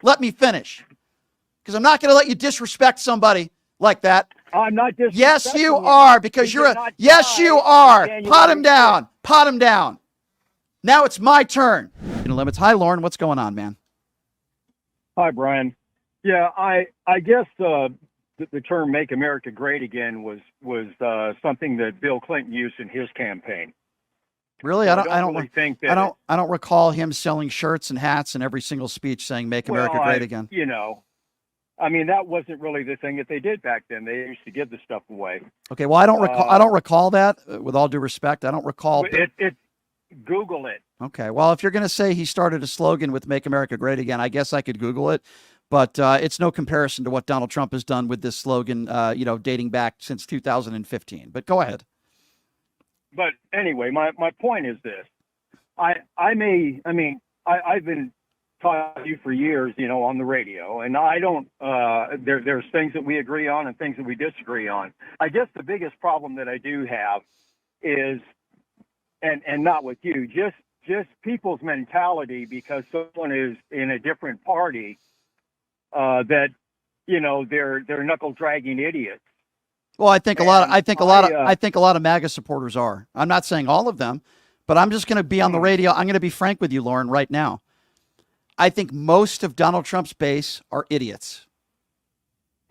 Let me finish. Because I'm not going to let you disrespect somebody like that. I'm not disrespecting Yes, you are, because you're a... Yes, you are. Pot him down. Pot him down. Now it's my turn. Limits. Hi, Lauren. What's going on, man? Hi, Brian. Yeah, I guess the term "Make America Great Again" was something that Bill Clinton used in his campaign. Really, So I don't really think that I don't recall him selling shirts and hats in every single speech saying "Make America Great Again." You know, I mean, that wasn't really the thing that they did back then. They used to give the stuff away. Okay, well, I don't recall that. With all due respect, I don't recall. Google it. Okay, well, if you're going to say he started a slogan with "Make America Great Again," I guess I could Google it, but it's no comparison to what Donald Trump has done with this slogan, dating back since 2015. But go ahead. But anyway, my point is this: I've been talking to you for years, on the radio, and I don't. There's things that we agree on and things that we disagree on. I guess the biggest problem that I do have is, and not with you, just people's mentality, because someone is in a different party, that they're knuckle dragging idiots. Well, I think a lot of MAGA supporters are. I'm not saying all of them, but I'm just going to be on the radio. I'm going to be frank with you, Lauren, right now. I think most of Donald Trump's base are idiots.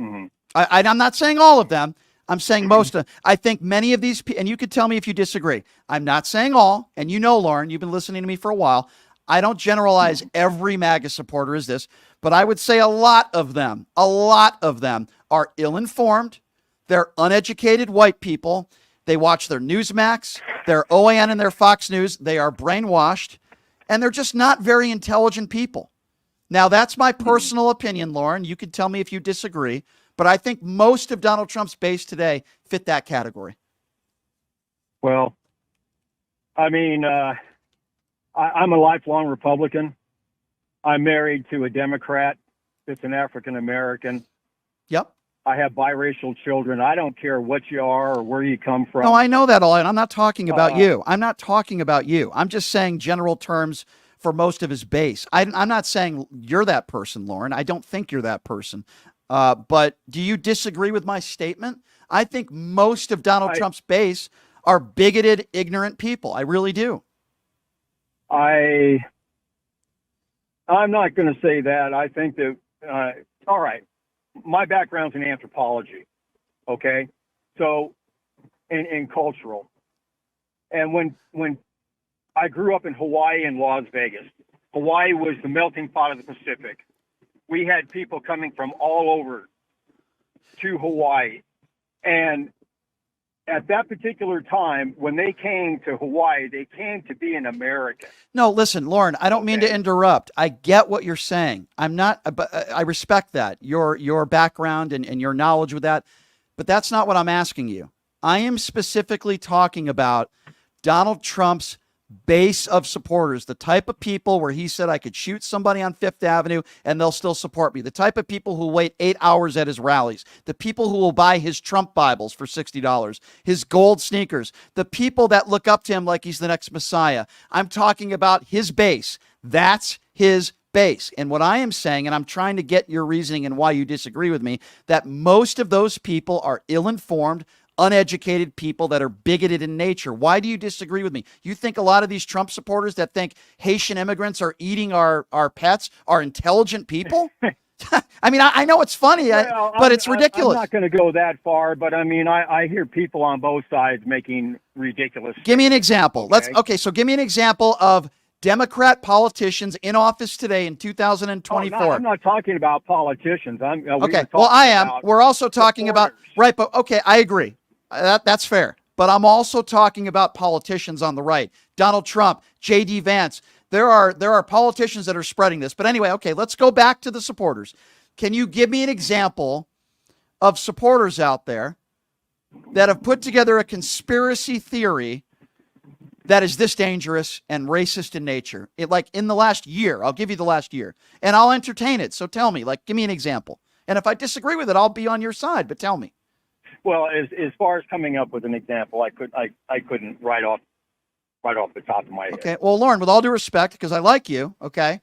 Mm-hmm. I'm not saying all of them. I'm saying most of them. I think many of these people, and you could tell me if you disagree. I'm not saying all, and Lauren, you've been listening to me for a while. I don't generalize every MAGA supporter as this, but I would say a lot of them are ill-informed. They're uneducated white people. They watch their Newsmax, their OAN, and their Fox News. They are brainwashed, and they're just not very intelligent people. Now, that's my personal opinion, Lauren. You can tell me if you disagree, but I think most of Donald Trump's base today fit that category. Well, I mean, I'm a lifelong Republican. I'm married to a Democrat that's an African American. Yep. I have biracial children. I don't care what you are or where you come from. No, I know that all. I'm not talking about you. I'm not talking about you. I'm just saying general terms for most of his base. I'm not saying you're that person, Lauren. I don't think you're that person. But do you disagree with my statement? I think most of Donald Trump's base are bigoted, ignorant people. I really do. I'm not going to say that. I think that, all right. My background's in anthropology, okay? So, in cultural. And when I grew up in Hawaii and Las Vegas, Hawaii was the melting pot of the Pacific. We had people coming from all over to Hawaii. And at that particular time, when they came to Hawaii, they came to be an American. No, listen, Lauren, I don't mean to interrupt. I get what you're saying. But I respect that, your background and your knowledge with that. But that's not what I'm asking you. I am specifically talking about Donald Trump's base of supporters, the type of people where he said I could shoot somebody on Fifth Avenue and they'll still support me, the type of people who wait 8 hours at his rallies, the people who will buy his Trump Bibles for $60, his gold sneakers, the people that look up to him like he's the next Messiah. I'm talking about his base. That's his base. And what I am saying, and I'm trying to get your reasoning and why you disagree with me, that most of those people are ill-informed, uneducated people that are bigoted in nature. Why do you disagree with me? You think a lot of these Trump supporters that think Haitian immigrants are eating our pets are intelligent people? I mean, I know it's funny, but it's ridiculous. I'm not going to go that far, but I mean, I hear people on both sides making ridiculous. Give me an example. So give me an example of Democrat politicians in office today in 2024. No, I'm not talking about politicians. Okay. Well, I am. We're also talking about, right, but okay, I agree. That's fair. But I'm also talking about politicians on the right. Donald Trump, J.D. Vance. There are politicians that are spreading this. But anyway, okay, let's go back to the supporters. Can you give me an example of supporters out there that have put together a conspiracy theory that is this dangerous and racist in nature? Like in the last year, I'll give you the last year, and I'll entertain it. So tell me, give me an example. And if I disagree with it, I'll be on your side, but tell me. Well, as far as coming up with an example, I couldn't right off the top of my head. Okay. Well, Lauren, with all due respect, because I like you, okay,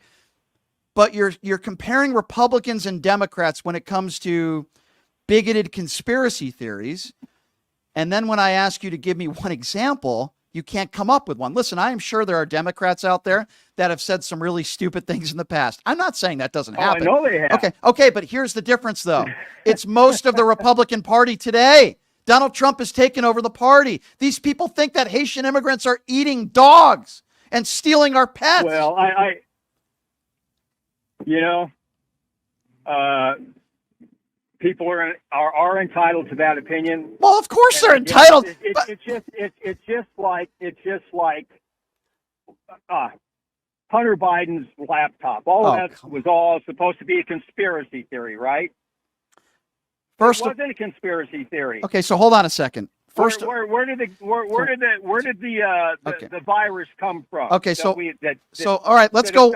but you're comparing Republicans and Democrats when it comes to bigoted conspiracy theories. And then when I ask you to give me one example, you can't come up with one. Listen, I am sure there are Democrats out there that have said some really stupid things in the past. I'm not saying that doesn't happen. I know they have. Okay, but here's the difference, though. It's most of the Republican Party today. Donald Trump has taken over the party. These people think that Haitian immigrants are eating dogs and stealing our pets. Well, people are entitled to that opinion. Well, of course they're entitled. It's just like Hunter Biden's laptop. All of that was all supposed to be a conspiracy theory, right? It wasn't a conspiracy theory. Okay, so hold on a second. First, where did the virus come from? Okay, all right, let's go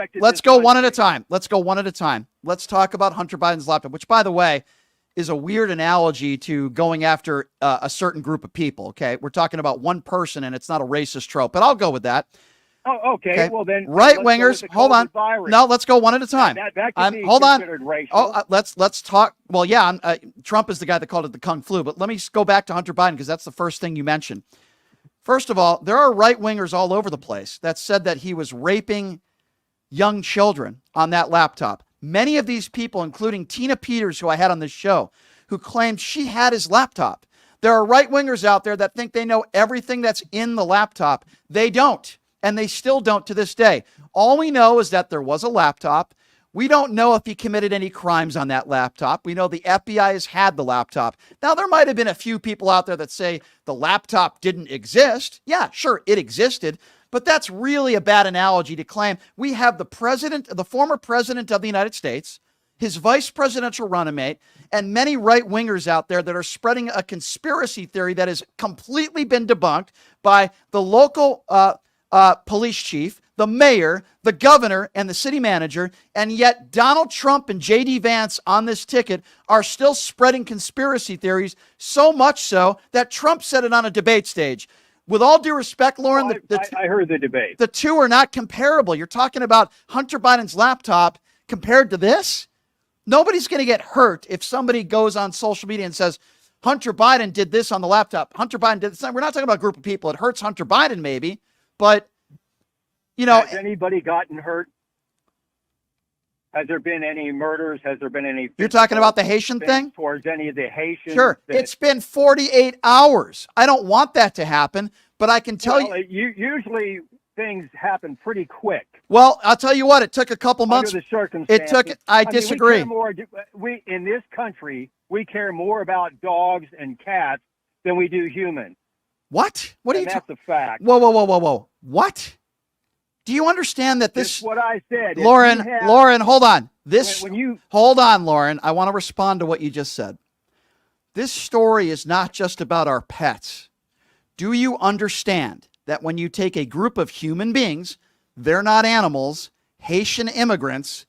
one at a time. Let's go one at a time. Let's talk about Hunter Biden's laptop, which, by the way, is a weird analogy to going after a certain group of people. Okay, we're talking about one person, and it's not a racist trope, but I'll go with that. Oh, okay. Well, then right wingers. Hold on. No, let's go one at a time. That could be hold on. Racial. Let's talk. Well, yeah. Trump is the guy that called it the Kung Flu. But let me go back to Hunter Biden because that's the first thing you mentioned. First of all, there are right wingers all over the place that said that he was raping young children on that laptop. Many of these people, including Tina Peters, who I had on this show, who claimed she had his laptop. There are right wingers out there that think they know everything that's in the laptop. They don't. And they still don't to this day. All we know is that there was a laptop. We don't know if he committed any crimes on that laptop. We know the FBI has had the laptop. Now, there might have been a few people out there that say the laptop didn't exist. Yeah, sure, it existed. But that's really a bad analogy to claim. We have the former president of the United States, his vice presidential running mate, and many right wingers out there that are spreading a conspiracy theory that has completely been debunked by the local police chief, the mayor, the governor, and the city manager, and yet Donald Trump and J.D. Vance on this ticket are still spreading conspiracy theories, so much so that Trump said it on a debate stage. With all due respect, Lauren, I heard the debate. The two are not comparable. You're talking about Hunter Biden's laptop compared to this? Nobody's going to get hurt if somebody goes on social media and says, Hunter Biden did this on the laptop. Hunter Biden did this. We're not talking about a group of people. It hurts Hunter Biden maybe. But, has anybody gotten hurt? Has there been any murders? Has there been any? You're talking about the Haitian thing? Towards any of the Haitians? Sure. It's been 48 hours. I don't want that to happen, but I can tell you. Usually things happen pretty quick. Well, I'll tell you what. It took a couple months. Under the circumstances. I disagree. We in this country, we care more about dogs and cats than we do humans. What? What are you? That's a fact. Whoa! What? Do you understand that this? That's what I said. Lauren, hold on. Hold on, Lauren. I want to respond to what you just said. This story is not just about our pets. Do you understand that when you take a group of human beings, they're not animals, Haitian immigrants,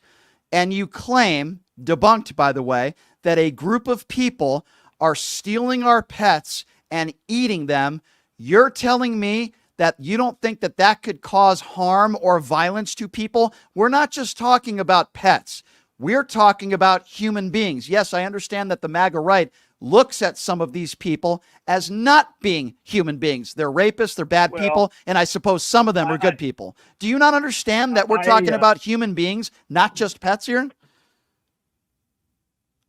and you claim, debunked by the way, that a group of people are stealing our pets and eating them, you're telling me that you don't think that that could cause harm or violence to people? We're not just talking about pets. We're talking about human beings. Yes, I understand that the MAGA right looks at some of these people as not being human beings. They're rapists, they're bad people, and I suppose some of them are good people. Do you not understand that we're talking about human beings, not just pets here?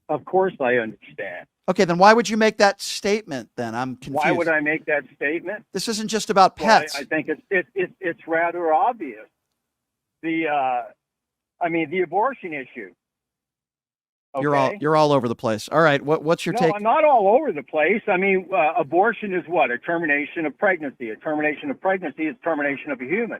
Of course I understand. Okay, then why would you make that statement then? I'm confused. Why would I make that statement? This isn't just about pets. Well, I think it's rather obvious. The abortion issue. Okay? You're all over the place. All right, what's your take? No, I'm not all over the place. I mean, abortion is what? A termination of pregnancy. A termination of pregnancy is termination of a human.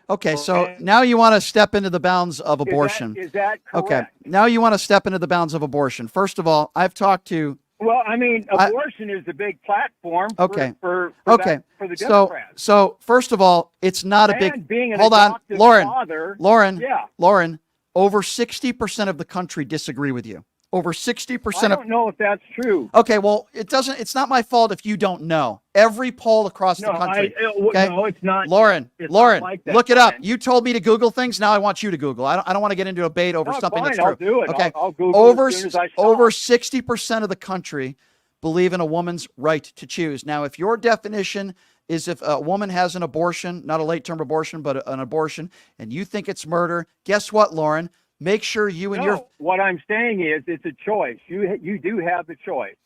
Okay, so now you want to step into the bounds of abortion. Is that correct? Okay, now you want to step into the bounds of abortion. First of all, I've talked to... Well, I mean, abortion is the big platform for the Democrats. So first of all, it's not a big... Being an Hold on, adoptive father, Lauren, over 60% of the country disagree with you. Over 60% I don't know if that's true. Okay, well, it's not my fault if you don't know. Every poll across the country. Okay? No, it's not. Lauren, It's Lauren, not like that, look it up. Brian. You told me to Google things. Now I want you to Google. I don't want to get into a debate over No, something fine, that's true. I'll do it. Okay. I'll Google over as soon as I stop. over 60% of the country believe in a woman's right to choose. Now, if your definition is if a woman has an abortion, not a late-term abortion, but an abortion, and you think it's murder, guess what, Lauren? Make sure you and your what I'm saying is it's a choice. You do have the choice.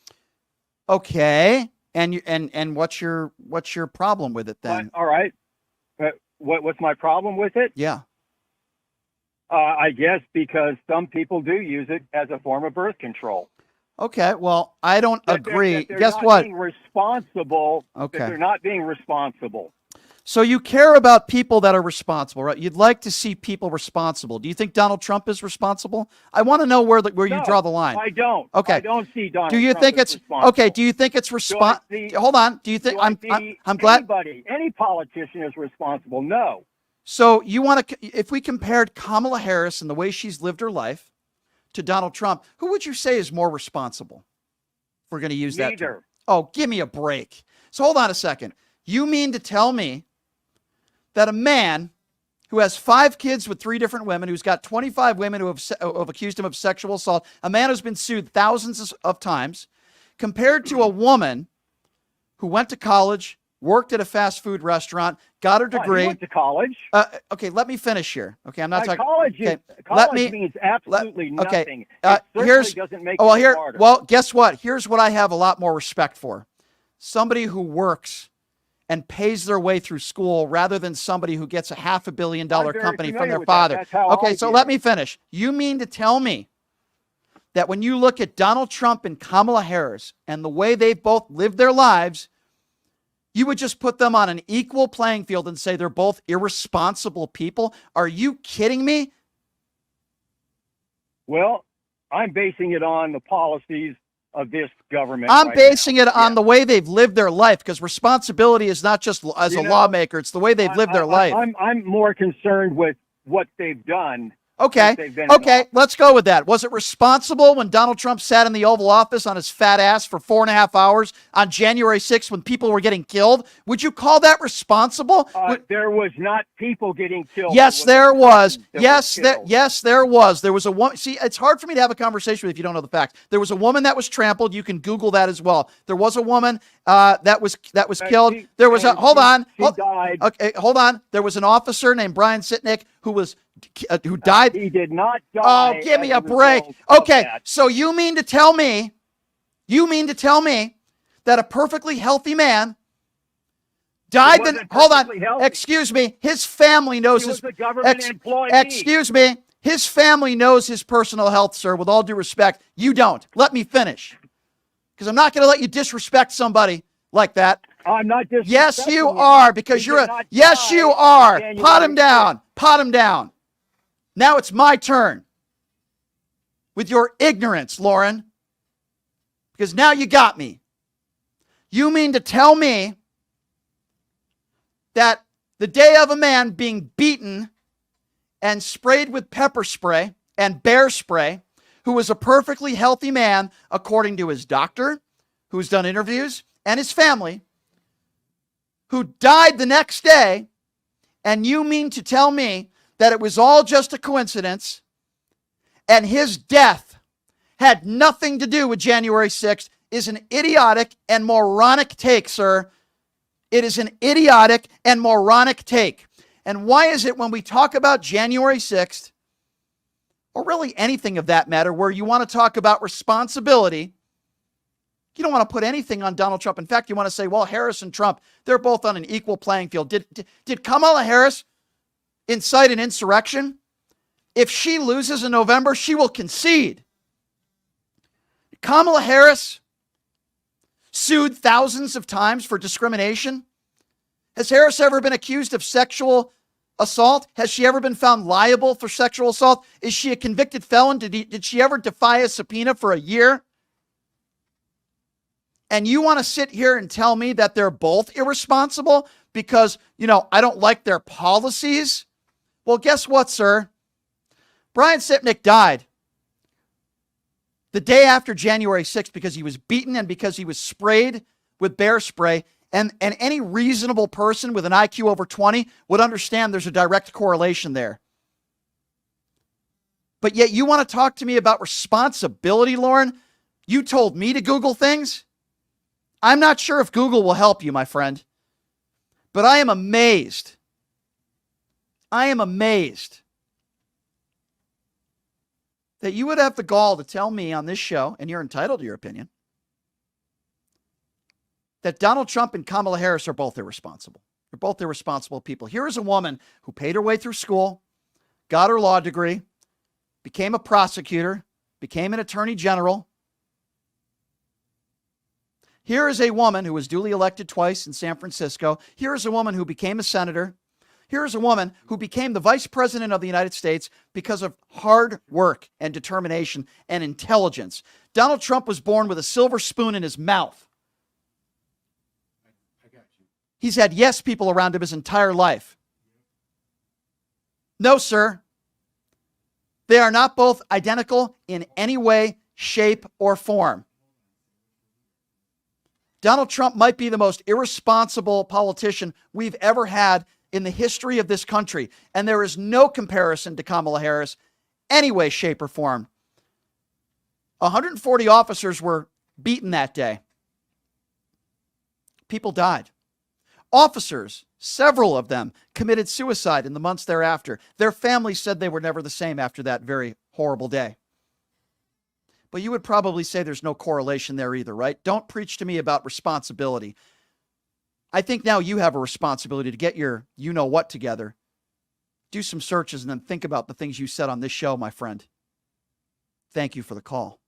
okay, and what's your problem with it then? All right. What's my problem with it? Yeah. I guess because some people do use it as a form of birth control. Okay. Well, I don't agree. They're Guess not what? Being responsible. Okay. They're not being responsible. So you care about people that are responsible, right? You'd like to see people responsible. Do you think Donald Trump is responsible? I want to know where you draw the line. I don't. Okay. I don't see Donald. Do you Trump think as it's responsible. okay? Do you think it's Hold on. Do you think I'm glad? Any politician is responsible? No. So you want to? If we compared Kamala Harris and the way she's lived her life to Donald Trump, who would you say is more responsible? If we're going to use that term. Neither. Oh, give me a break. So hold on a second. You mean to tell me that a man who has 5 kids with 3 different women, who's got 25 women who have accused him of sexual assault, a man who's been sued thousands of times, compared to a woman who went to college, worked at a fast food restaurant, got her degree. Went to college. Okay, let me finish here. Okay, I'm not talking. College, okay, college means absolutely okay, nothing. It here's doesn't make well it here. smarter. Well, guess what? Here's what I have a lot more respect for: somebody who works and pays their way through school rather than somebody who gets a $500 million company from their father. Okay, so let me finish. You mean to tell me that when you look at Donald Trump and Kamala Harris and the way they've both lived their lives, you would just put them on an equal playing field and say they're both irresponsible people? Are you kidding me? Well, I'm basing it on the policies of this government. I'm basing it on the way they've lived their life, because responsibility is not just as a lawmaker, it's the way they've lived their life. I'm more concerned with what they've done. Okay. Okay. Let's go with that. Was it responsible when Donald Trump sat in the Oval Office on his fat ass for 4.5 hours on January 6th when people were getting killed? Would you call that responsible? There was not people getting killed. Yes, there was. Yes, there was. There was a woman. See, it's hard for me to have a conversation with if you don't know the facts. There was a woman that was trampled. You can Google that as well. There was a woman that was killed. There was a hold on. Okay, hold on. There was an officer named Brian Sitnick who died. He did not die. Oh, give me a break. Okay, so you mean to tell me that a perfectly healthy man died? Hold on. Healthy. Excuse me. His family knows He was a government employee. Excuse me. His family knows his personal health, sir, with all due respect. You don't. Let me finish. Because I'm not going to let you disrespect somebody like that. I'm not disrespecting. Yes, you are, because you're a... Yes, you are. Pot him down. Pot him down. Now it's my turn. With your ignorance, Lauren. Because now you got me. You mean to tell me that the day of a man being beaten and sprayed with pepper spray and bear spray, who was a perfectly healthy man, according to his doctor, who's done interviews, and his family, who died the next day, and you mean to tell me that it was all just a coincidence and his death had nothing to do with January 6th is an idiotic and moronic take, sir. It is an idiotic and moronic take. And why is it when we talk about January 6th, or really anything of that matter, where you want to talk about responsibility, you don't want to put anything on Donald Trump. In fact, you want to say, well, Harris and Trump, they're both on an equal playing field. Did Kamala Harris incite an insurrection? If she loses in November, she will concede. Kamala Harris sued thousands of times for discrimination. Has Harris ever been accused of sexual assault? Has she ever been found liable for sexual assault? Is she a convicted felon? Did she ever defy a subpoena for a year? And you want to sit here and tell me that they're both irresponsible because, I don't like their policies? Well, guess what, sir? Brian Sitnick died. the day after January 6th because he was beaten and because he was sprayed with bear spray. And any reasonable person with an IQ over 20 would understand there's a direct correlation there. But yet you want to talk to me about responsibility, Lauren? You told me to Google things? I'm not sure if Google will help you, my friend. But I am amazed. I am amazed that you would have the gall to tell me on this show, and you're entitled to your opinion, that Donald Trump and Kamala Harris are both irresponsible. They're both irresponsible people. Here is a woman who paid her way through school, got her law degree, became a prosecutor, became an attorney general. Here is a woman who was duly elected twice in San Francisco. Here is a woman who became a senator. Here is a woman who became the vice president of the United States because of hard work and determination and intelligence. Donald Trump was born with a silver spoon in his mouth. He's had yes people around him his entire life. No, sir. They are not both identical in any way, shape, or form. Donald Trump might be the most irresponsible politician we've ever had in the history of this country. And there is no comparison to Kamala Harris, any way, shape, or form. 140 officers were beaten that day. People died. Officers, several of them, committed suicide in the months thereafter. Their families said they were never the same after that very horrible day. But you would probably say there's no correlation there either, right? Don't preach to me about responsibility. I think now you have a responsibility to get your you-know-what together. Do some searches and then think about the things you said on this show, my friend. Thank you for the call.